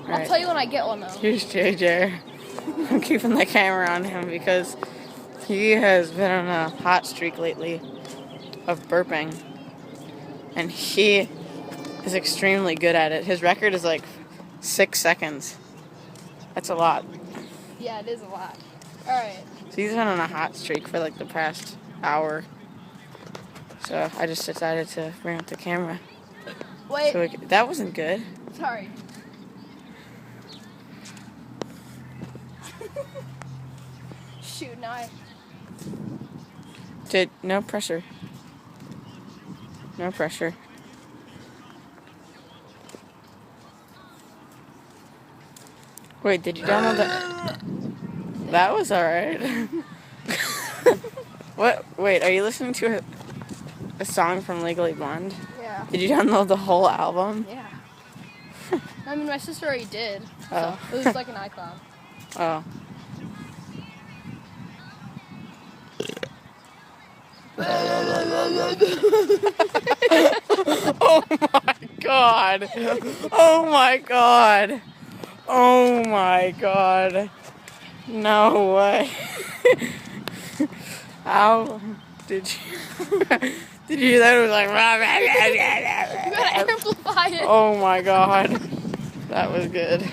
I'll tell you when I get one, though. Here's JJ. I'm keeping the camera on him because he has been on a hot streak lately of burping. And he is extremely good at it. His record is like 6 seconds. That's a lot. Yeah, it is a lot. Alright. So he's been on a hot streak for like the past hour. So I just decided to bring up the camera. Wait. So that wasn't good. Sorry. Shoot, now No pressure. No pressure. Wait, did you download that? That was alright. What? Wait, are you listening to a song from Legally Blonde? Yeah. Did you download the whole album? Yeah. I mean, my sister already did. Oh. So it was like an iCloud. Oh. Oh my god. Oh my god. Oh my god. No way. How did you did you hear that? It was like You gotta amplify it. oh my god. That was good.